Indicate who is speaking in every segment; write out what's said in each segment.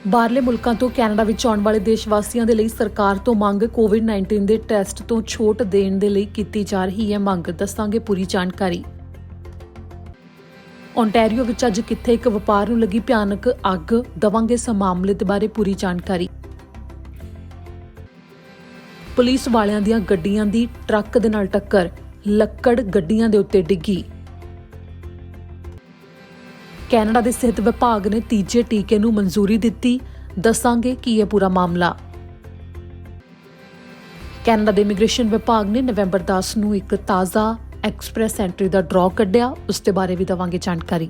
Speaker 1: ਬਾਹਰਲੇ ਮੁਲਕਾਂ ਤੋਂ ਕੈਨੇਡਾ ਵਿੱਚ ਆਉਣ ਵਾਲੇ ਦੇਸ਼ ਵਾਸੀਆਂ ਦੇ ਲਈ ਸਰਕਾਰ ਤੋਂ ਮੰਗ ਕੋਵਿਡ-19 ਦੇ ਟੈਸਟ ਤੋਂ ਛੋਟ ਦੇਣ ਦੇ ਲਈ ਕੀਤੀ ਜਾ ਰਹੀ ਹੈ ਮੰਗ। ਦੱਸਾਂਗੇ ਪੂਰੀ ਜਾਣਕਾਰੀ। ਓਨਟਾਰੀਓ ਵਿੱਚ ਅੱਜ ਕਿੱਥੇ ਇੱਕ ਵਪਾਰ ਨੂੰ ਲੱਗੀ ਭਿਆਨਕ ਅੱਗ, ਦਵਾਂਗੇ ਇਸ ਮਾਮਲੇ ਦੇ ਬਾਰੇ ਪੂਰੀ ਜਾਣਕਾਰੀ। ਪੁਲਿਸ ਵਾਲਿਆਂ ਦੀਆਂ ਗੱਡੀਆਂ ਦੀ ਟਰੱਕ ਦੇ ਨਾਲ ਟੱਕਰ, ਲੱਕੜ ਗੱਡੀਆਂ ਦੇ ਉੱਤੇ ਡਿੱਗੀ। ਕੈਨੇਡਾ ਦੇ ਸਿਹਤ ਵਿਭਾਗ ਨੇ ਤੀਜੇ ਟੀਕੇ ਨੂੰ ਮਨਜ਼ੂਰੀ ਦਿੱਤੀ। ਦੱਸਾਂਗੇ ਕੀ ਹੈ ਪੂਰਾ ਮਾਮਲਾ। ਕੈਨੇਡਾ ਦੇ ਇਮੀਗ੍ਰੇਸ਼ਨ ਵਿਭਾਗ ਨੇ ਨਵੰਬਰ 10 ਨੂੰ ਇੱਕ ਤਾਜ਼ਾ ਐਕਸਪ੍ਰੈਸ ਐਂਟਰੀ ਦਾ ਡਰਾਅ ਕੱਢਿਆ, ਉਸ ਦੇ ਬਾਰੇ ਵੀ ਦਵਾਂਗੇ ਜਾਣਕਾਰੀ।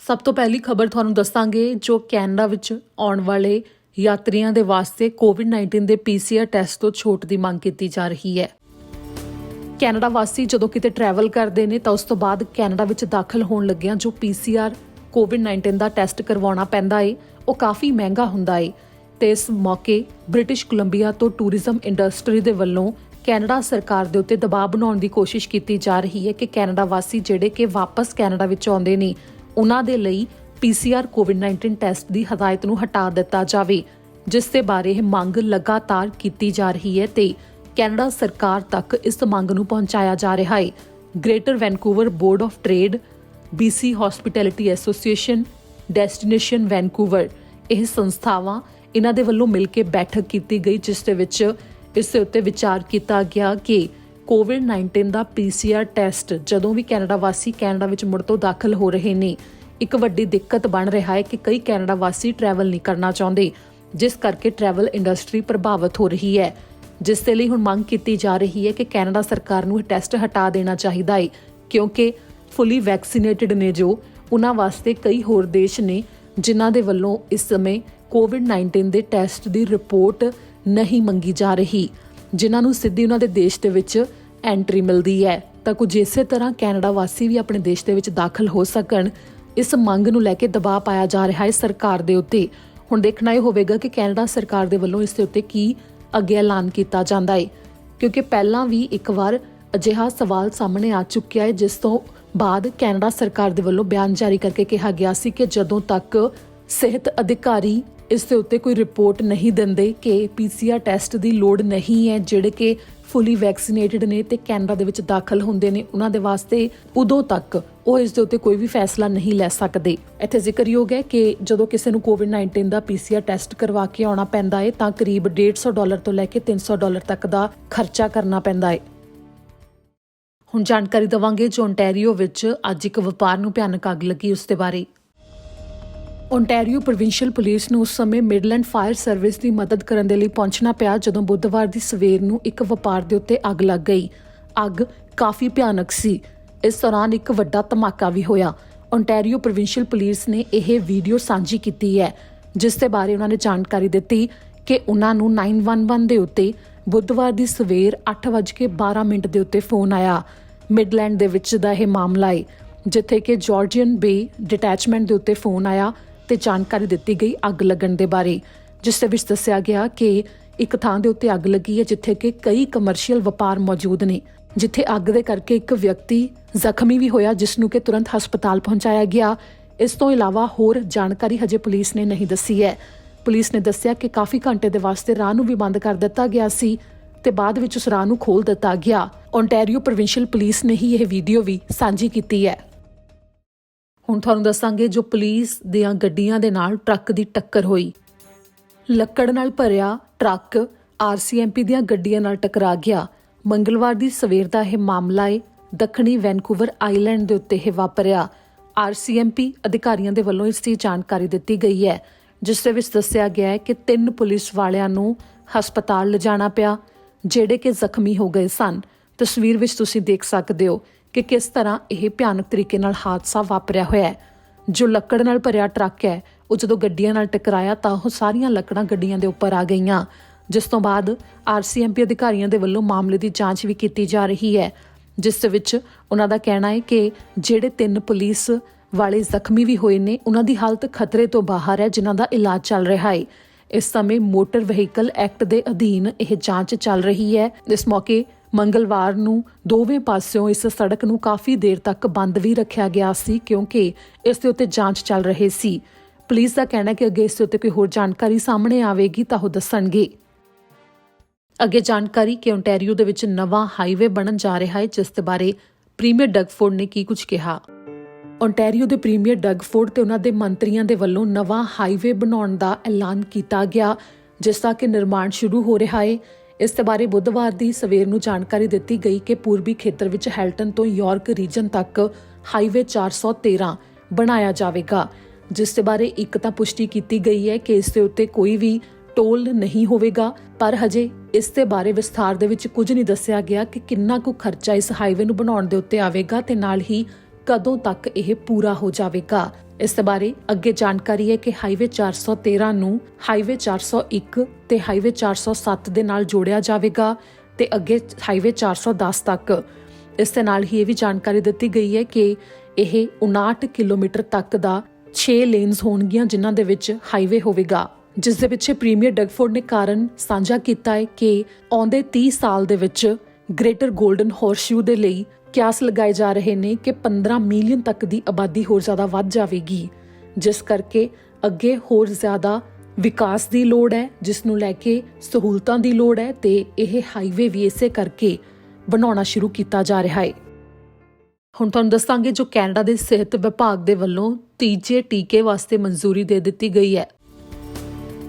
Speaker 1: ਸਭ ਤੋਂ ਪਹਿਲੀ ਖਬਰ ਤੁਹਾਨੂੰ ਦੱਸਾਂਗੇ ਜੋ ਕੈਨੇਡਾ ਵਿੱਚ ਆਉਣ ਵਾਲੇ ਯਾਤਰੀਆਂ ਦੇ ਵਾਸਤੇ ਕੋਵਿਡ-19 ਦੇ PCR ਟੈਸਟ ਤੋਂ ਛੋਟ ਦੀ ਮੰਗ ਕੀਤੀ ਜਾ ਰਹੀ ਹੈ। ਕੈਨੇਡਾ ਵਾਸੀ ਜਦੋਂ ਕਿਤੇ ਟਰੈਵਲ ਕਰਦੇ ਨੇ ਤਾਂ ਉਸ ਤੋਂ ਬਾਅਦ ਕੈਨੇਡਾ ਵਿੱਚ ਦਾਖਲ ਹੋਣ ਲੱਗਿਆਂ ਜੋ PCR ਕੋਵਿਡ-19 ਦਾ ਟੈਸਟ ਕਰਵਾਉਣਾ ਪੈਂਦਾ ਏ, ਉਹ ਕਾਫੀ ਮਹਿੰਗਾ ਹੁੰਦਾ ਏ। ਤੇ ਇਸ ਮੌਕੇ ਬ੍ਰਿਟਿਸ਼ ਕੋਲੰਬੀਆ ਤੋਂ ਟੂਰਿਜ਼ਮ ਇੰਡਸਟਰੀ ਦੇ ਵੱਲੋਂ ਕੈਨੇਡਾ ਸਰਕਾਰ ਦੇ ਉੱਤੇ ਦਬਾਅ ਬਣਾਉਣ ਦੀ ਕੋਸ਼ਿਸ਼ ਕੀਤੀ ਜਾ ਰਹੀ ਹੈ ਕਿ ਕੈਨੇਡਾ ਵਾਸੀ ਜਿਹੜੇ ਕਿ ਵਾਪਸ ਕੈਨੇਡਾ ਵਿੱਚ ਆਉਂਦੇ ਨੇ ਉਹਨਾਂ ਦੇ ਲਈ PCR ਕੋਵਿਡ-19 ਟੈਸਟ ਦੀ ਹਦਾਇਤ ਨੂੰ ਹਟਾ ਦਿੱਤਾ ਜਾਵੇ, ਜਿਸ ਦੇ ਬਾਰੇ ਇਹ ਮੰਗ ਲਗਾਤਾਰ ਕੀਤੀ ਜਾ ਰਹੀ ਹੈ ਤੇ ਕੈਨੇਡਾ ਸਰਕਾਰ ਤੱਕ ਇਸ ਮੰਗ ਨੂੰ ਪਹੁੰਚਾਇਆ ਜਾ ਰਿਹਾ ਹੈ। Greater Vancouver board of trade, BC hospitality association, destination Vancouver, ਇਹ ਸੰਸਥਾਵਾਂ ਇਹਨਾਂ ਦੇ ਵੱਲੋਂ ਮਿਲ ਕੇ ਬੈਠਕ ਕੀਤੀ ਗਈ, ਜਿਸ ਦੇ ਵਿੱਚ ਇਸ ਦੇ ਉੱਤੇ ਵਿਚਾਰ ਕੀਤਾ ਗਿਆ ਕਿ ਕੋਵਿਡ-19 ਦਾ PCR ਟੈਸਟ ਜਦੋਂ ਵੀ ਕੈਨੇਡਾ ਵਾਸੀ ਕੈਨੇਡਾ ਵਿੱਚ ਮੁੜ ਤੋਂ ਦਾਖਲ ਹੋ ਰਹੇ ਨੇ, ਇੱਕ ਵੱਡੀ ਦਿੱਕਤ ਬਣ ਰਿਹਾ ਹੈ ਕਿ ਕਈ ਕੈਨੇਡਾ ਵਾਸੀ ਟਰੈਵਲ ਨਹੀਂ ਕਰਨਾ ਚਾਹੁੰਦੇ, ਜਿਸ ਕਰਕੇ ਟਰੈਵਲ ਇੰਡਸਟਰੀ ਪ੍ਰਭਾਵਿਤ ਹੋ ਰਹੀ ਹੈ। ਜਿਸ ਦੇ ਲਈ ਹੁਣ ਮੰਗ ਕੀਤੀ ਜਾ ਰਹੀ ਹੈ ਕਿ ਕੈਨੇਡਾ ਸਰਕਾਰ ਨੂੰ ਇਹ ਟੈਸਟ ਹਟਾ ਦੇਣਾ ਚਾਹੀਦਾ ਹੈ, ਕਿਉਂਕਿ ਫੁੱਲੀ ਵੈਕਸੀਨੇਟਡ ਨੇ ਜੋ ਉਹਨਾਂ ਵਾਸਤੇ ਕਈ ਹੋਰ ਦੇਸ਼ ਨੇ ਜਿਨ੍ਹਾਂ ਦੇ ਵੱਲੋਂ ਇਸ ਸਮੇਂ ਕੋਵਿਡ-19 ਦੇ ਟੈਸਟ ਦੀ ਰਿਪੋਰਟ ਨਹੀਂ ਮੰਗੀ ਜਾ ਰਹੀ, ਜਿਨ੍ਹਾਂ ਨੂੰ ਸਿੱਧੀ ਉਹਨਾਂ ਦੇ ਦੇਸ਼ ਦੇ ਵਿੱਚ ਐਂਟਰੀ ਮਿਲਦੀ ਹੈ। ਤਾਂ ਕੁਝ ਇਸੇ ਤਰ੍ਹਾਂ ਕੈਨੇਡਾ ਵਾਸੀ ਵੀ ਆਪਣੇ ਦੇਸ਼ ਦੇ ਵਿੱਚ ਦਾਖਲ ਹੋ ਸਕਣ, ਇਸ ਮੰਗ ਨੂੰ ਲੈ ਕੇ ਦਬਾਅ ਪਾਇਆ ਜਾ ਰਿਹਾ ਹੈ ਸਰਕਾਰ ਦੇ ਉੱਤੇ। ਹੁਣ ਦੇਖਣਾ ਇਹ ਹੋਵੇਗਾ ਕਿ ਕੈਨੇਡਾ ਸਰਕਾਰ ਦੇ ਵੱਲੋਂ ਇਸ ਦੇ ਉੱਤੇ ਕੀ ਅੱਗੇ ਐਲਾਨ ਕੀਤਾ ਜਾਂਦਾ ਹੈ, ਕਿਉਂਕਿ ਪਹਿਲਾਂ ਵੀ ਇੱਕ ਵਾਰ ਅਜਿਹਾ ਸਵਾਲ ਸਾਹਮਣੇ ਆ ਚੁੱਕਿਆ ਹੈ, ਜਿਸ ਤੋਂ ਬਾਅਦ ਕੈਨੇਡਾ ਸਰਕਾਰ ਦੇ ਵੱਲੋਂ ਬਿਆਨ ਜਾਰੀ ਕਰਕੇ ਕਿਹਾ ਗਿਆ ਸੀ ਕਿ ਜਦੋਂ ਤੱਕ ਸਿਹਤ ਅਧਿਕਾਰੀ ਇਸ ਦੇ ਉੱਤੇ ਕੋਈ ਰਿਪੋਰਟ ਨਹੀਂ ਦਿੰਦੇ ਕਿ PCR ਟੈਸਟ ਦੀ ਲੋੜ ਨਹੀਂ ਹੈ, ਜਿਹੜੇ ਕਿ ਫੁੱਲੀ ਵੈਕਸੀਨੇਟਡ ਨੇ ਤੇ ਕੈਨੇਡਾ ਦੇ ਵਿੱਚ ਦਾਖਲ ਹੁੰਦੇ ਨੇ ਉਹਨਾਂ ਦੇ ਵਾਸਤੇ, ਉਦੋਂ ਤੱਕ ਉਹ ਇਸ ਦੇ ਉੱਤੇ ਕੋਈ ਵੀ ਫੈਸਲਾ ਨਹੀਂ ਲੈ ਸਕਦੇ। ਇੱਥੇ ਜ਼ਿਕਰਯੋਗ ਹੈ ਕਿ ਜਦੋਂ ਕਿਸੇ ਨੂੰ ਕੋਵਿਡ-19 ਦਾ PCR ਟੈਸਟ ਕਰਵਾ ਕੇ ਆਉਣਾ ਪੈਂਦਾ ਹੈ ਤਾਂ ਕਰੀਬ $150 ਤੋਂ ਲੈ ਕੇ $300 ਤੱਕ ਦਾ ਖਰਚਾ ਕਰਨਾ ਪੈਂਦਾ ਹੈ। ਹੁਣ ਜਾਣਕਾਰੀ ਦੇਵਾਂਗੇ ਜੋ ਓਨਟਾਰੀਓ ਵਿੱਚ ਅੱਜ ਇੱਕ ਵਪਾਰ ਨੂੰ ਭਿਆਨਕ ਅੱਗ ਲੱਗੀ, ਉਸ ਦੇ ਬਾਰੇ। ਓਨਟਾਰੀਓ ਪ੍ਰੋਵਿੰਸ਼ੀਅਲ ਪੁਲਿਸ ਨੂੰ ਉਸ ਸਮੇਂ ਮਿਡਲੈਂਡ ਫਾਇਰ ਸਰਵਿਸ ਦੀ ਮਦਦ ਕਰਨ ਦੇ ਲਈ ਪਹੁੰਚਣਾ ਪਿਆ ਜਦੋਂ ਬੁੱਧਵਾਰ ਦੀ ਸਵੇਰ ਨੂੰ ਇੱਕ ਵਪਾਰ ਦੇ ਉੱਤੇ ਅੱਗ ਲੱਗ ਗਈ। ਅੱਗ ਕਾਫੀ ਭਿਆਨਕ ਸੀ। ਇਸ ਦੌਰਾਨ ਇੱਕ ਵੱਡਾ ਧਮਾਕਾ ਵੀ ਹੋਇਆ। ਓਨਟਾਰੀਓ ਪ੍ਰੋਵਿੰਸ਼ੀਅਲ ਪੁਲਿਸ ਨੇ ਇਹ ਵੀਡੀਓ ਸਾਂਝੀ ਕੀਤੀ ਹੈ, ਜਿਸ ਦੇ ਬਾਰੇ ਉਹਨਾਂ ਨੇ ਜਾਣਕਾਰੀ ਦਿੱਤੀ ਕਿ ਉਹਨਾਂ ਨੂੰ 911 ਦੇ ਉੱਤੇ ਬੁੱਧਵਾਰ ਦੀ ਸਵੇਰ 8:12 ਦੇ ਉੱਤੇ ਫੋਨ ਆਇਆ। ਮਿਡਲੈਂਡ ਦੇ ਵਿੱਚ ਦਾ ਇਹ ਮਾਮਲਾ ਹੈ, ਜਿੱਥੇ ਕਿ ਜਾਰਜੀਅਨ ਬੇ ਡਿਟੈਚਮੈਂਟ ਦੇ ਉੱਤੇ ਫੋਨ ਆਇਆ ਤੇ ਜਾਣਕਾਰੀ ਦਿੱਤੀ ਗਈ ਅੱਗ ਲੱਗਣ ਦੇ ਬਾਰੇ, ਜਿਸ ਦੇ ਵਿੱਚ ਦੱਸਿਆ ਗਿਆ ਕਿ ਇੱਕ ਥਾਂ ਦੇ ਉੱਤੇ ਅੱਗ ਲੱਗੀ ਹੈ ਜਿੱਥੇ ਕਿ ਕਈ ਕਮਰਸ਼ੀਅਲ ਵਪਾਰ ਮੌਜੂਦ ਨੇ, ਜਿੱਥੇ ਅੱਗ ਦੇ ਕਰਕੇ ਇੱਕ ਵਿਅਕਤੀ ਜ਼ਖਮੀ ਵੀ ਹੋਇਆ, ਜਿਸ ਨੂੰ ਕਿ ਤੁਰੰਤ ਹਸਪਤਾਲ ਪਹੁੰਚਾਇਆ ਗਿਆ। ਇਸ ਤੋਂ ਇਲਾਵਾ ਹੋਰ ਜਾਣਕਾਰੀ ਹਜੇ ਪੁਲਿਸ ਨੇ ਨਹੀਂ ਦੱਸੀ ਹੈ। ਪੁਲਿਸ ਨੇ ਦੱਸਿਆ ਕਿ ਕਾਫੀ ਘੰਟੇ ਦੇ ਵਾਸਤੇ ਰਾਹ ਨੂੰ ਵੀ ਬੰਦ ਕਰ ਦਿੱਤਾ ਗਿਆ ਸੀ ਤੇ ਬਾਅਦ ਵਿੱਚ ਉਸ ਰਾਹ ਨੂੰ ਖੋਲ੍ਹ ਦਿੱਤਾ ਗਿਆ। ਓਨਟਾਰੀਓ ਪ੍ਰੋਵਿੰਸ਼ੀਅਲ ਪੁਲਿਸ ਨੇ ਹੀ ਇਹ ਵੀਡੀਓ ਵੀ ਸਾਂਝੀ ਕੀਤੀ ਹੈ। ਹੁਣ ਤੁਹਾਨੂੰ ਦੱਸਾਂਗੇ ਜੋ ਪੁਲਿਸ ਦੀਆਂ ਗੱਡੀਆਂ ਦੇ ਨਾਲ ਟਰੱਕ ਦੀ ਟੱਕਰ ਹੋਈ। ਲੱਕੜ ਨਾਲ ਭਰਿਆ ਟਰੱਕ RCMP ਦੀਆਂ ਗੱਡੀਆਂ ਨਾਲ ਟਕਰਾ ਗਿਆ। ਮੰਗਲਵਾਰ ਦੀ ਸਵੇਰ ਦਾ ਇਹ ਮਾਮਲਾ ਹੈ। ਦੱਖਣੀ ਵੈਨਕੂਵਰ ਆਈਲੈਂਡ ਦੇ ਉੱਤੇ ਇਹ ਵਾਪਰਿਆ। RCMP ਅਧਿਕਾਰੀਆਂ ਦੇ ਵੱਲੋਂ ਇਸ ਦੀ ਜਾਣਕਾਰੀ ਦਿੱਤੀ ਗਈ ਹੈ, ਜਿਸ ਦੇ ਵਿੱਚ ਦੱਸਿਆ ਗਿਆ ਹੈ ਕਿ 3 ਪੁਲਿਸ ਵਾਲਿਆਂ ਨੂੰ ਹਸਪਤਾਲ ਲਿਜਾਣਾ ਪਿਆ, ਜਿਹੜੇ ਕਿ ਜ਼ਖਮੀ ਹੋ ਗਏ ਸਨ। ਤਸਵੀਰ ਵਿੱਚ ਤੁਸੀਂ ਦੇਖ ਸਕਦੇ ਹੋ ਕਿ ਕਿਸ ਤਰ੍ਹਾਂ ਇਹ ਭਿਆਨਕ ਤਰੀਕੇ ਨਾਲ ਹਾਦਸਾ ਵਾਪਰਿਆ ਹੋਇਆ ਹੈ। ਜੋ ਲੱਕੜ ਨਾਲ ਭਰਿਆ ਟਰੱਕ ਹੈ, ਉਹ ਜਦੋਂ ਗੱਡੀਆਂ ਨਾਲ ਟਕਰਾਇਆ ਤਾਂ ਉਹ ਸਾਰੀਆਂ ਲੱਕੜਾਂ ਗੱਡੀਆਂ ਦੇ ਉੱਪਰ ਆ ਗਈਆਂ, ਜਿਸ ਤੋਂ ਬਾਅਦ RCMP ਅਧਿਕਾਰੀਆਂ ਦੇ ਵੱਲੋਂ ਮਾਮਲੇ ਦੀ ਜਾਂਚ ਵੀ ਕੀਤੀ ਜਾ ਰਹੀ ਹੈ, ਜਿਸ ਦੇ ਵਿੱਚ ਉਹਨਾਂ ਦਾ ਕਹਿਣਾ ਹੈ ਕਿ ਜਿਹੜੇ 3 ਪੁਲਿਸ ਵਾਲੇ ਜ਼ਖਮੀ ਵੀ ਹੋਏ ਨੇ ਉਹਨਾਂ ਦੀ ਹਾਲਤ ਖਤਰੇ ਤੋਂ ਬਾਹਰ ਹੈ, ਜਿਨ੍ਹਾਂ ਦਾ ਇਲਾਜ ਚੱਲ ਰਿਹਾ ਹੈ। ਇਸ ਸਮੇਂ ਮੋਟਰ ਵਹੀਕਲ ਐਕਟ ਦੇ ਅਧੀਨ ਇਹ ਜਾਂਚ ਚੱਲ ਰਹੀ ਹੈ। ਇਸ ਮੌਕੇ ਮੰਗਲਵਾਰ ਨੂੰ ਦੋਵੇਂ ਪਾਸਿਓਂ ਇਸ ਸੜਕ ਨੂੰ ਕਾਫੀ ਦੇਰ ਤੱਕ ਬੰਦ ਵੀ ਰੱਖਿਆ ਗਿਆ ਸੀ ਕਿਉਂਕਿ ਇਸ ਦੇ ਉੱਤੇ ਜਾਂਚ ਚੱਲ ਰਹੀ ਸੀ। ਪੁਲਿਸ ਦਾ ਕਹਿਣਾ ਹੈ ਕਿ ਅੱਗੇ ਇਸ ਦੇ ਉੱਤੇ ਕੋਈ ਹੋਰ ਜਾਣਕਾਰੀ ਸਾਹਮਣੇ ਆਵੇਗੀ ਤਾਂ ਉਹ ਦੱਸਣਗੇ। ਅੱਗੇ ਜਾਣਕਾਰੀ ਕਿ ਓਨਟਾਰੀਓ ਦੇ ਵਿੱਚ ਨਵਾਂ ਹਾਈਵੇ ਬਣਨ ਜਾ ਰਿਹਾ ਹੈ, ਜਿਸ ਦੇ ਬਾਰੇ ਪ੍ਰੀਮੀਅਰ ਡਗ ਫੋਰਡ ਨੇ ਕੀ ਕੁਝ ਕਿਹਾ। ਓਨਟਾਰੀਓ ਦੇ ਪ੍ਰੀਮੀਅਰ ਡਗ ਫੋਰਡ ਤੇ ਉਹਨਾਂ ਦੇ ਮੰਤਰੀਆਂ ਦੇ ਵੱਲੋਂ ਨਵਾਂ ਹਾਈਵੇ ਬਣਾਉਣ ਦਾ ਐਲਾਨ ਕੀਤਾ ਗਿਆ, ਜਿਸ ਦਾ ਕਿ ਨਿਰਮਾਣ ਸ਼ੁਰੂ ਹੋ ਰਿਹਾ ਹੈ। ਇਸ ਦੇ ਬਾਰੇ ਬੁੱਧਵਾਰ ਦੀ ਸਵੇਰ ਨੂੰ ਜਾਣਕਾਰੀ ਦਿੱਤੀ ਗਈ ਕਿ ਪੂਰਬੀ ਖੇਤਰ ਵਿੱਚ ਹੈਲਟਨ ਤੋਂ ਯਾਰਕ ਰੀਜਨ ਤੱਕ ਹਾਈਵੇ 413 ਬਣਾਇਆ ਜਾਵੇਗਾ, ਜਿਸ ਦੇ ਬਾਰੇ ਇੱਕ ਤਾਂ ਪੁਸ਼ਟੀ ਕੀਤੀ ਗਈ ਹੈ ਕਿ ਇਸ ਦੇ ਉੱਤੇ ਕੋਈ ਵੀ ਟੋਲ ਨਹੀਂ ਹੋਵੇਗਾ, ਪਰ ਹਜੇ ਇਸ ਦੇ ਬਾਰੇ ਵਿਸਥਾਰ ਦੇ ਵਿੱਚ ਕੁਝ ਨਹੀਂ ਦੱਸਿਆ ਗਿਆ ਕਿ ਕਿੰਨਾ ਕੁ ਖਰਚਾ ਇਸ ਹਾਈਵੇ ਨੂੰ ਬਣਾਉਣ ਦੇ ਉੱਤੇ ਆਵੇਗਾ ਤੇ ਨਾਲ ਹੀ ਕਦੋਂ ਤੱਕ ਇਹ ਪੂਰਾ ਹੋ ਜਾਵੇਗਾ। ਇਸ ਦੇ ਬਾਰੇ ਅੱਗੇ ਜਾਣਕਾਰੀ ਹੈ ਕਿ ਹਾਈਵੇ 413 ਨੂੰ ਹਾਈਵੇ 401 ਤੇ ਹਾਈਵੇ 407 ਦੇ ਨਾਲ ਜੋੜਿਆ ਜਾਵੇਗਾ ਤੇ ਅੱਗੇ ਹਾਈਵੇ 410 ਤੱਕ। ਇਸ ਦੇ ਨਾਲ ਹੀ ਇਹ ਵੀ ਜਾਣਕਾਰੀ ਦਿੱਤੀ ਗਈ ਹੈ ਕਿ ਇਹ 59 ਕਿਲੋਮੀਟਰ ਤੱਕ ਦਾ 6 ਲੇਨਸ ਹੋਣਗੀਆਂ, ਜਿਨ੍ਹਾਂ ਦੇ ਵਿੱਚ ਹਾਈਵੇ ਹੋਵੇਗਾ, ਜਿਸ ਦੇ ਪਿੱਛੇ ਪ੍ਰੀਮੀਅਰ ਡਗ ਫੋਰਡ ਨੇ ਕਾਰਨ ਸਾਂਝਾ ਕੀਤਾ ਹੈ ਕਿ ਆਉਂਦੇ 30 ਸਾਲ ਦੇ ਵਿੱਚ ਗ੍ਰੇਟਰ ਗੋਲਡਨ ਹੋਰਸ਼ੂ ਦੇ ਲਈ ਕਿਆਸ ਲਗਾਏ ਜਾ ਰਹੇ ਨੇ ਕਿ 15 ਮਿਲੀਅਨ ਤੱਕ ਦੀ ਆਬਾਦੀ ਹੋਰ ਜ਼ਿਆਦਾ ਵੱਧ ਜਾਵੇਗੀ, ਜਿਸ ਕਰਕੇ ਅੱਗੇ ਹੋਰ ਜ਼ਿਆਦਾ ਵਿਕਾਸ ਦੀ ਲੋੜ ਹੈ, ਜਿਸ ਨੂੰ ਲੈ ਕੇ ਸਹੂਲਤਾਂ ਦੀ ਲੋੜ ਹੈ ਤੇ ਇਹ ਹਾਈਵੇ ਵੀ ਇਸੇ ਕਰਕੇ ਬਣਾਉਣਾ ਸ਼ੁਰੂ ਕੀਤਾ ਜਾ ਰਿਹਾ ਹੈ। ਹੁਣ ਤੁਹਾਨੂੰ ਦੱਸਾਂਗੇ ਜੋ ਕੈਨੇਡਾ ਦੇ ਸਿਹਤ ਵਿਭਾਗ ਦੇ ਵੱਲੋਂ ਤੀਜੇ ਟੀਕੇ ਵਾਸਤੇ ਮਨਜ਼ੂਰੀ ਦੇ ਦਿੱਤੀ ਗਈ ਹੈ।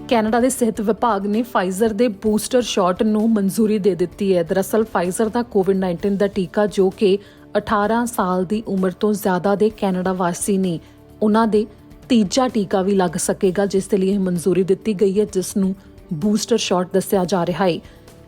Speaker 1: ਕੈਨੇਡਾ ਦੇ ਸਿਹਤ ਵਿਭਾਗ ਨੇ ਫਾਈਜ਼ਰ ਦੇ ਬੂਸਟਰ ਸ਼ਾਟ ਨੂੰ ਮਨਜ਼ੂਰੀ ਦੇ ਦਿੱਤੀ ਹੈ। ਦਰਅਸਲ ਫਾਈਜ਼ਰ ਦਾ ਕੋਵਿਡ-19 ਦਾ ਟੀਕਾ ਜੋ ਕਿ 18 ਸਾਲ ਦੀ ਉਮਰ ਤੋਂ ਜ਼ਿਆਦਾ ਦੇ ਕੈਨੇਡਾ ਵਾਸੀ ਨੇ, ਉਹਨਾਂ ਦੇ ਤੀਜਾ ਟੀਕਾ ਵੀ ਲੱਗ ਸਕੇਗਾ, ਜਿਸ ਦੇ ਲਈ ਇਹ ਮਨਜ਼ੂਰੀ ਦਿੱਤੀ ਗਈ ਹੈ, ਜਿਸ ਨੂੰ ਬੂਸਟਰ ਸ਼ਾਟ ਦੱਸਿਆ ਜਾ ਰਿਹਾ ਹੈ।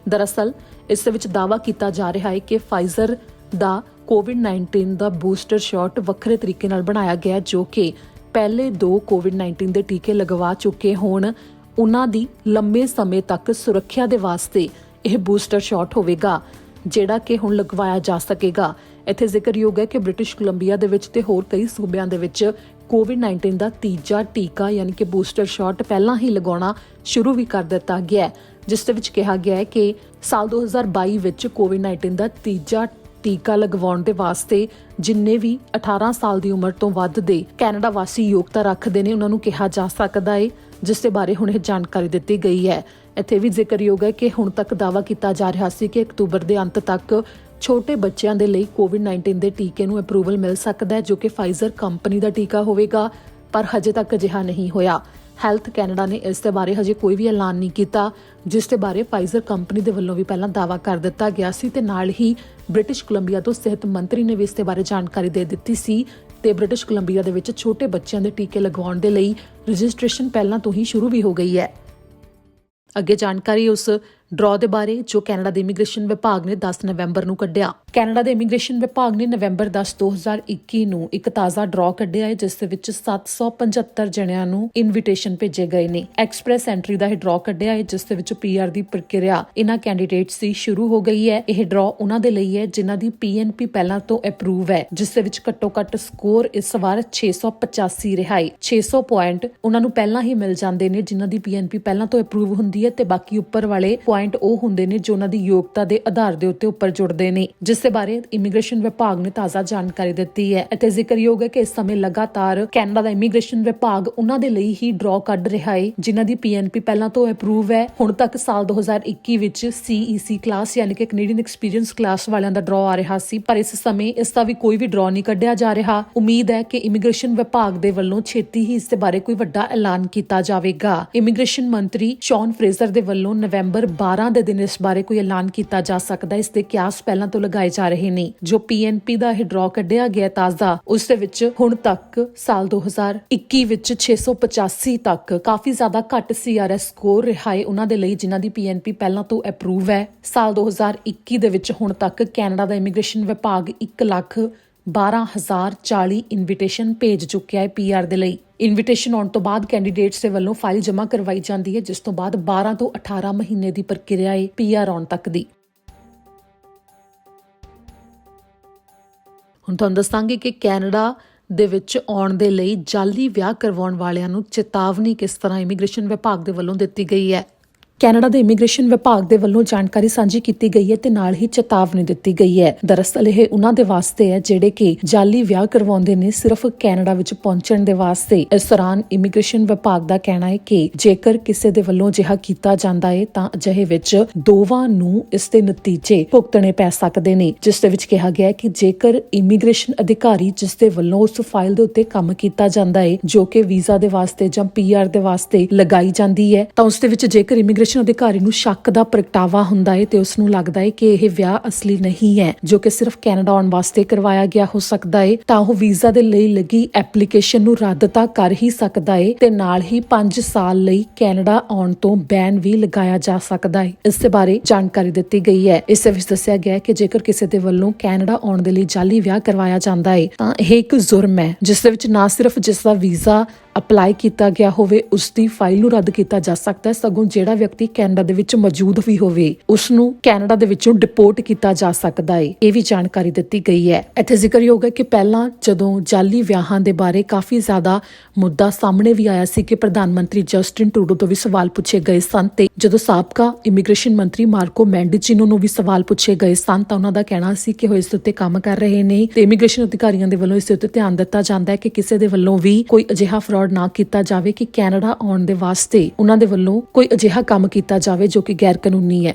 Speaker 1: ਦਰਅਸਲ ਇਸ ਦੇ ਵਿੱਚ ਦਾਅਵਾ ਕੀਤਾ ਜਾ ਰਿਹਾ ਹੈ ਕਿ ਫਾਈਜ਼ਰ ਦਾ ਕੋਵਿਡ-19 ਦਾ ਬੂਸਟਰ ਸ਼ਾਟ ਵੱਖਰੇ ਤਰੀਕੇ ਨਾਲ ਬਣਾਇਆ ਗਿਆ, ਜੋ ਕਿ ਪਹਿਲੇ 2 ਕੋਵਿਡ-19 ਦੇ ਟੀਕੇ ਲਗਵਾ ਚੁੱਕੇ ਹੋਣ ਉਹਨਾਂ ਦੀ ਲੰਮੇ ਸਮੇਂ ਤੱਕ ਸੁਰੱਖਿਆ ਦੇ ਵਾਸਤੇ ਇਹ ਬੂਸਟਰ ਸ਼ਾਟ ਹੋਵੇਗਾ, ਜਿਹੜਾ ਕਿ ਹੁਣ ਲਗਵਾਇਆ ਜਾ ਸਕੇਗਾ। ਇੱਥੇ ਜ਼ਿਕਰਯੋਗ ਹੈ ਕਿ ਬ੍ਰਿਟਿਸ਼ ਕੋਲੰਬੀਆ ਦੇ ਵਿੱਚ ਤੇ ਹੋਰ ਕਈ ਸੂਬਿਆਂ ਦੇ ਵਿੱਚ ਕੋਵਿਡ-19 ਦਾ ਤੀਜਾ ਟੀਕਾ ਯਾਨੀ ਕਿ ਬੂਸਟਰ ਸ਼ਾਟ ਪਹਿਲਾਂ ਹੀ ਲਗਾਉਣਾ ਸ਼ੁਰੂ ਵੀ ਕਰ ਦਿੱਤਾ ਗਿਆ ਹੈ, ਜਿਸ ਦੇ ਵਿੱਚ ਕਿਹਾ ਗਿਆ ਹੈ ਕਿ ਸਾਲ 2022 ਵਿੱਚ ਕੋਵਿਡ-19 ਦਾ ਤੀਜਾ ਟੀਕਾ ਲਗਵਾਉਣ ਦੇ ਵਾਸਤੇ ਜਿੰਨੇ ਵੀ 18 ਸਾਲ ਦੀ ਉਮਰ ਤੋਂ ਵੱਧ ਦੇ ਕੈਨੇਡਾ ਵਾਸੀ ਯੋਗਤਾ ਰੱਖਦੇ ਨੇ, ਉਹਨਾਂ ਨੂੰ ਕਿਹਾ ਜਾ ਸਕਦਾ ਹੈ, ਜਿਸ ਦੇ ਬਾਰੇ ਹੁਣ ਇਹ ਜਾਣਕਾਰੀ ਦਿੱਤੀ ਗਈ ਹੈ। ਇੱਥੇ ਵੀ ਜ਼ਿਕਰਯੋਗ ਹੈ ਕਿ ਹੁਣ ਤੱਕ ਦਾਅਵਾ ਕੀਤਾ ਜਾ ਰਿਹਾ ਸੀ ਕਿ ਅਕਤੂਬਰ ਦੇ ਅੰਤ ਤੱਕ ਛੋਟੇ ਬੱਚਿਆਂ ਦੇ ਲਈ ਕੋਵਿਡ-19 ਦੇ ਟੀਕੇ ਨੂੰ ਅਪਰੂਵਲ ਮਿਲ ਸਕਦਾ ਹੈ, ਜੋ ਕਿ ਫਾਈਜ਼ਰ ਕੰਪਨੀ ਦਾ ਟੀਕਾ ਹੋਵੇਗਾ, ਪਰ ਹਜੇ ਤੱਕ ਅਜਿਹਾ ਨਹੀਂ ਹੋਇਆ। ਹੈਲਥ ਕੈਨੇਡਾ ਨੇ ਇਸ ਦੇ ਬਾਰੇ ਹਜੇ ਕੋਈ ਵੀ ਐਲਾਨ ਨਹੀਂ ਕੀਤਾ, ਜਿਸ ਦੇ ਬਾਰੇ ਫਾਈਜ਼ਰ ਕੰਪਨੀ ਦੇ ਵੱਲੋਂ ਵੀ ਪਹਿਲਾਂ ਦਾਅਵਾ ਕਰ ਦਿੱਤਾ ਗਿਆ ਸੀ ਤੇ ਨਾਲ ਹੀ ਬ੍ਰਿਟਿਸ਼ ਕੋਲੰਬੀਆ ਤੋਂ ਸਿਹਤ ਮੰਤਰੀ ਨੇ ਵੀ ਇਸ ਦੇ ਬਾਰੇ ਜਾਣਕਾਰੀ ਦੇ ਦਿੱਤੀ ਸੀ ਤੇ ਬ੍ਰਿਟਿਸ਼ ਕੋਲੰਬੀਆ ਦੇ ਵਿੱਚ ਛੋਟੇ ਬੱਚਿਆਂ ਦੇ ਟੀਕੇ ਲਗਵਾਉਣ ਦੇ ਲਈ ਰਜਿਸਟ੍ਰੇਸ਼ਨ ਪਹਿਲਾਂ ਤੋਂ ਹੀ ਸ਼ੁਰੂ ਵੀ ਹੋ ਗਈ ਹੈ। ਅੱਗੇ ਜਾਣਕਾਰੀ ਉਸ ਡਰਾਅ ਦੇ ਬਾਰੇ ਜੋ ਕੈਨੇਡਾ ਦੇ ਇਮੀਗ੍ਰੇਸ਼ਨ ਵਿਭਾਗ ਨੇ 10 ਨਵੰਬਰ ਨੂੰ ਕੱਢਿਆ। ਕੈਨੇਡਾ ਦੇ ਇਮੀਗ੍ਰੇਸ਼ਨ ਵਿਭਾਗ ਨੇ ਨਵੰਬਰ 10, 2021 ਨੂੰ ਇੱਕ ਤਾਜ਼ਾ ਡਰਾਅ ਕੱਢਿਆ ਹੈ, ਜਿਸ ਦੇ ਵਿੱਚ 775 ਜਣਿਆਂ ਨੂੰ ਇਨਵੀਟੇਸ਼ਨ ਭੇਜੇ ਗਏ ਨੇ। ਐਕਸਪ੍ਰੈਸ ਐਂਟਰੀ ਦਾ ਇਹ ਡਰਾਅ ਕੱਢਿਆ ਹੈ, ਜਿਸ ਦੇ ਵਿੱਚ ਪੀਆਰ ਦੀ ਪ੍ਰਕਿਰਿਆ ਇਹਨਾਂ ਕੈਂਡੀਡੇਟਸ ਦੀ ਸ਼ੁਰੂ ਹੋ ਗਈ ਹੈ। ਇਹ ਡਰਾਅ ਉਹਨਾਂ ਦੇ ਲਈ ਹੈ ਜਿਨ੍ਹਾਂ ਦੀ ਪੀਐਨਪੀ ਪਹਿਲਾਂ ਤੋਂ ਅਪਰੂਵ ਹੈ, ਜਿਸ ਦੇ ਵਿੱਚ ਘੱਟੋ-ਘੱਟ ਸਕੋਰ ਇਸ ਵਾਰ 685 ਰਿਹਾ ਹੈ। 600 ਪੁਆਇੰਟ ਉਹਨਾਂ ਨੂੰ ਪਹਿਲਾਂ ਹੀ ਮਿਲ ਜਾਂਦੇ ਨੇ ਜਿਨ੍ਹਾਂ ਦੀ ਪੀਐਨਪੀ ਪਹਿਲਾਂ ਤੋਂ ਅਪਰੂਵ ਹੁੰਦੀ ਹੈ ਤੇ ਬਾਕੀ ਉੱਪਰ ਵਾਲੇ ਪੁਆਇੰਟ ਉਹ ਹੁੰਦੇ ਨੇ ਜੋ ਉਹਨਾਂ ਦੀ ਯੋਗਤਾ ਦੇ ਆਧਾਰ ਦੇ ਉੱਤੇ ਉੱਪਰ ਜੁੜਦੇ ਨੇ, ਜਿਸ ਦੇ ਬਾਰੇ ਇਮੀਗ੍ਰੇਸ਼ਨ ਵਿਭਾਗ ਨੇ ਤਾਜ਼ਾ ਜਾਣਕਾਰੀ ਦਿੱਤੀ ਹੈ। ਅਤੇ ਜ਼ਿਕਰਯੋਗ ਹੈ ਕਿ ਇਸ ਸਮੇਂ ਲਗਾਤਾਰ ਕੈਨੇਡਾ ਦਾ ਇਮੀਗ੍ਰੇਸ਼ਨ ਵਿਭਾਗ ਉਹਨਾਂ ਦੇ ਲਈ ਹੀ ਡਰਾਅ ਕੱਢ ਰਿਹਾ ਹੈ ਜਿਨ੍ਹਾਂ ਦੀ ਪੀਐਨਪੀ ਪਹਿਲਾਂ ਤੋਂ ਅਪਰੂਵ ਹੈ। ਹੁਣ ਤੱਕ ਸਾਲ 2021 ਵਿੱਚ ਸੀਈਸੀ ਕਲਾਸ ਯਾਨੀ ਕਿ ਕੈਨੇਡੀਅਨ ਐਕਸਪੀਰੀਅੰਸ ਕਲਾਸ ਵਾਲਿਆਂ ਦਾ ਡਰਾਅ ਆ ਰਿਹਾ ਸੀ, ਪਰ ਇਸ ਸਮੇਂ ਇਸ ਦਾ ਵੀ ਕੋਈ ਵੀ ਡਰਾਅ ਨਹੀਂ ਕੱਢਿਆ ਜਾ ਰਿਹਾ। ਉਮੀਦ ਹੈ ਕਿ ਇਮੀਗ੍ਰੇਸ਼ਨ ਵਿਭਾਗ ਦੇ ਵੱਲੋਂ ਛੇਤੀ ਹੀ ਇਸ ਦੇ ਬਾਰੇ ਕੋਈ ਵੱਡਾ ਐਲਾਨ ਕੀਤਾ ਜਾਵੇਗਾ। ਇਮੀਗ੍ਰੇਸ਼ਨ ਮੰਤਰੀ ਸ਼ੌਨ ਫਰੇਜ਼ਰ ਦੇ ਵੱਲੋਂ ਨਵੰਬਰ 12 ਦੇ ਦਿਨ ਇਸ ਬਾਰੇ ਕੋਈ ਐਲਾਨ ਕੀਤਾ ਜਾ ਸਕਦਾ ਹੈ। ਇਸ ਦੇ ਕਿਆਸ ਪਹਿਲਾਂ ਤੋਂ ਲਗਾਏ ਜਾ ਰਹੇ ਨੇ। ਜੋ ਪੀਐਨਪੀ ਦਾ ਇਹ ਡਰਾਅ ਕੱਢਿਆ ਗਿਆ ਤਾਜ਼ਾ, ਉਸ ਦੇ ਵਿੱਚ ਹੁਣ ਤੱਕ ਸਾਲ 2021 ਵਿੱਚ 685 ਤੱਕ ਕਾਫੀ ਜ਼ਿਆਦਾ ਘੱਟ ਸੀਆਰਐਸ ਸਕੋਰ ਰਿਹਾ ਹੈ ਉਹਨਾਂ ਦੇ ਲਈ ਜਿਨ੍ਹਾਂ ਦੀ ਪੀਐਨਪੀ ਪਹਿਲਾਂ ਤੋਂ ਅਪਰੂਵ ਹੈ। ਸਾਲ 2021 ਦੇ ਵਿੱਚ ਹੁਣ ਤੱਕ ਕੈਨੇਡਾ ਦਾ ਇਮੀਗ੍ਰੇਸ਼ਨ ਵਿਭਾਗ 1,12,040 ਇਨਵੀਟੇਸ਼ਨ ਭੇਜ ਚੁੱਕਿਆ ਹੈ ਪੀਆਰ ਦੇ ਲਈ। ਇਨਵੀਟੇਸ਼ਨ ਆਉਣ ਤੋਂ ਬਾਅਦ ਕੈਂਡੀਡੇਟਸ ਦੇ ਵੱਲੋਂ ਫਾਈਲ ਜਮ੍ਹਾਂ ਕਰਵਾਈ ਜਾਂਦੀ ਹੈ, ਜਿਸ ਤੋਂ ਬਾਅਦ 12 ਤੋਂ 18 ਮਹੀਨੇ ਦੀ ਪ੍ਰਕਿਰਿਆ ਹੈ ਪੀਆਰ ਆਉਣ ਤੱਕ ਦੀ। ਹੁਣ ਤੁਹਾਨੂੰ ਦੱਸਾਂਗੇ ਕਿ ਕੈਨੇਡਾ ਦੇ ਵਿੱਚ ਆਉਣ ਦੇ ਲਈ ਜਾਲੀ ਵਿਆਹ ਕਰਵਾਉਣ ਵਾਲਿਆਂ ਨੂੰ ਚੇਤਾਵਨੀ ਕਿਸ ਤਰ੍ਹਾਂ ਇਮੀਗ੍ਰੇਸ਼ਨ ਵਿਭਾਗ ਦੇ ਵੱਲੋਂ ਦਿੱਤੀ ਗਈ ਹੈ। ਕੈਨੇਡਾ ਦੇ ਇਮੀਗ੍ਰੇਸ਼ਨ ਵਿਭਾਗ ਦੇ ਵੱਲੋਂ ਜਾਣਕਾਰੀ ਸਾਂਝੀ ਕੀਤੀ ਗਈ ਹੈ ਤੇ ਨਾਲ ਹੀ ਚੇਤਾਵਨੀ ਦਿੱਤੀ ਗਈ ਹੈ। ਦਰਅਸਲ ਇਹ ਉਹਨਾਂ ਦੇ ਵਾਸਤੇ ਹੈ ਜਿਹੜੇ ਕਿ ਜਾਲੀ ਵਿਆਹ ਕਰਵਾਉਂਦੇ ਨੇ ਸਿਰਫ ਕੈਨੇਡਾ ਵਿੱਚ ਪਹੁੰਚਣ ਦੇ ਵਾਸਤੇ। ਇਸ ਦੌਰਾਨ ਇਮੀਗ੍ਰੇਸ਼ਨ ਵਿਭਾਗ ਦਾ ਕਹਿਣਾ ਹੈ ਕਿ ਜੇਕਰ ਕਿਸੇ ਦੇ ਵੱਲੋਂ ਅਜਿਹਾ ਕੀਤਾ ਜਾਂਦਾ ਹੈ ਤਾਂ ਅਜਿਹੇ ਵਿੱਚ ਦੋਵਾਂ ਨੂੰ ਇਸ ਦੇ ਨਤੀਜੇ ਭੁਗਤਣੇ ਪੈ ਸਕਦੇ ਨੇ, ਜਿਸ ਦੇ ਵਿੱਚ ਕਿਹਾ ਗਿਆ ਹੈ ਕਿ ਜੇਕਰ ਇਮੀਗ੍ਰੇਸ਼ਨ ਅਧਿਕਾਰੀ ਜਿਸ ਦੇ ਵੱਲੋਂ ਉਸ ਫਾਈਲ ਦੇ ਉੱਤੇ ਕੰਮ ਕੀਤਾ ਜਾਂਦਾ ਹੈ ਜੋ ਕਿ ਵੀਜ਼ਾ ਦੇ ਵਾਸਤੇ ਜਾਂ PR ਦੇ ਵਾਸਤੇ ਲਗਾਈ ਜਾਂਦੀ ਹੈ ਤਾਂ ਉਸ ਦੇ ਵਿੱਚ ਜੇਕਰ ਇਮੀਗ੍ਰੇਸ਼ਨ ਅਧਿਕਾਰੀ ਨੂੰ ਸ਼ੱਕ ਦਾ ਪ੍ਰਗਟਾਵਾ ਹੁੰਦਾ ਹੈ ਤੇ ਉਸ ਨੂੰ ਲੱਗਦਾ ਹੈ ਕਿ ਇਹ ਵਿਆਹ ਅਸਲੀ ਨਹੀਂ ਹੈ ਜੋ ਕਿ ਸਿਰਫ ਕੈਨੇਡਾ ਆਉਣ ਵਾਸਤੇ ਕਰਵਾਇਆ ਗਿਆ ਹੋ ਸਕਦਾ ਹੈ ਤਾਂ ਉਹ ਵੀਜ਼ਾ ਦੇ ਲਈ ਲੱਗੀ ਐਪਲੀਕੇਸ਼ਨ ਨੂੰ ਰੱਦ ਤਾਂ ਕਰ ਹੀ ਸਕਦਾ ਹੈ ਤੇ ਨਾਲ ਹੀ 5 ਸਾਲ ਲਈ ਕੈਨੇਡਾ ਆਉਣ ਤੋਂ ਬੈਨ ਵੀ ਲਗਾਇਆ ਜਾ ਸਕਦਾ ਹੈ। ਇਸ ਦੇ ਬਾਰੇ ਜਾਣਕਾਰੀ ਦਿੱਤੀ ਗਈ ਹੈ। ਇਸ ਵਿੱਚ ਦੱਸਿਆ ਗਿਆ ਹੈ ਕਿ ਜੇਕਰ ਕਿਸੇ ਦੇ ਵੱਲੋਂ ਕੈਨੇਡਾ ਆਉਣ ਦੇ ਲਈ ਜਾਲੀ ਵਿਆਹ ਕਰਵਾਇਆ ਜਾਂਦਾ ਹੈ ਤਾਂ ਇਹ ਇੱਕ ਜੁਰਮ ਹੈ ਜਿਸ ਦੇ ਵਿੱਚ ਨਾ ਸਿਰਫ ਜਿਸ ਦਾ ਵੀਜ਼ਾ ਅਪਲਾਈ ਕੀਤਾ ਗਿਆ ਹੋਵੇ ਉਸ ਦੀ ਫਾਈਲ ਨੂੰ ਰੱਦ ਕੀਤਾ ਜਾ ਸਕਦਾ ਹੈ, ਸਗੋਂ ਜਿਹੜਾ ਵਿਅਕਤੀ ਕੈਨੇਡਾ ਦੇ ਵਿੱਚ ਮੌਜੂਦ ਵੀ ਹੋਵੇ ਉਸ ਨੂੰ ਕੈਨੇਡਾ ਦੇ ਵਿੱਚੋਂ ਡਿਪੋਰਟ ਕੀਤਾ ਜਾ ਸਕਦਾ ਹੈ। ਇਹ ਵੀ ਜਾਣਕਾਰੀ ਦਿੱਤੀ ਗਈ ਹੈ। ਇੱਥੇ ਜ਼ਿਕਰਯੋਗ ਹੈ ਕਿ ਪਹਿਲਾਂ ਜਦੋਂ ਜਾਲੀ ਵਿਆਹਾਂ ਦੇ ਬਾਰੇ ਕਾਫੀ ਜ਼ਿਆਦਾ ਮੁੱਦਾ ਸਾਹਮਣੇ ਵੀ ਆਇਆ ਸੀ ਕਿ ਪ੍ਰਧਾਨ ਮੰਤਰੀ ਜਸਟਿਨ ਟਰੂਡੋ ਤੋਂ ਵੀ ਸਵਾਲ ਪੁੱਛੇ ਗਏ ਸਨ ਤੇ ਜਦੋਂ ਸਾਬਕਾ ਇਮੀਗ੍ਰੇਸ਼ਨ ਮੰਤਰੀ ਮਾਰਕੋ ਮੈਂਡੀਚੀਨੋ ਨੂੰ ਵੀ ਸਵਾਲ ਪੁੱਛੇ ਗਏ ਸਨ ਤਾਂ ਉਹਨਾਂ ਦਾ ਕਹਿਣਾ ਸੀ ਕਿ ਉਹ ਇਸ ਉੱਤੇ ਕੰਮ ਕਰ ਰਹੇ ਨੇ ਤੇ ਇਮੀਗ੍ਰੇਸ਼ਨ ਅਧਿਕਾਰੀਆਂ ਦੇ ਵੱਲੋਂ ਇਸ ਉੱਤੇ ਧਿਆਨ ਦਿੱਤਾ ਜਾਂਦਾ ਹੈ ਕਿ ਕਿਸੇ ਦੇ ਵੱਲੋਂ ਵੀ ਕੋਈ ਅਜਿਹਾ ਫਰਾਡ ਨਾ ਕੀਤਾ ਜਾਵੇ ਕਿ ਕੈਨੇਡਾ ਆਉਣ ਦੇ ਵਾਸਤੇ ਉਹਨਾਂ ਦੇ ਵੱਲੋਂ ਕੋਈ ਅਜਿਹਾ ਕੰਮ ਕੀਤਾ ਜਾਵੇ ਜੋ ਕਿ ਗੈਰ ਕਾਨੂੰਨੀ ਹੈ।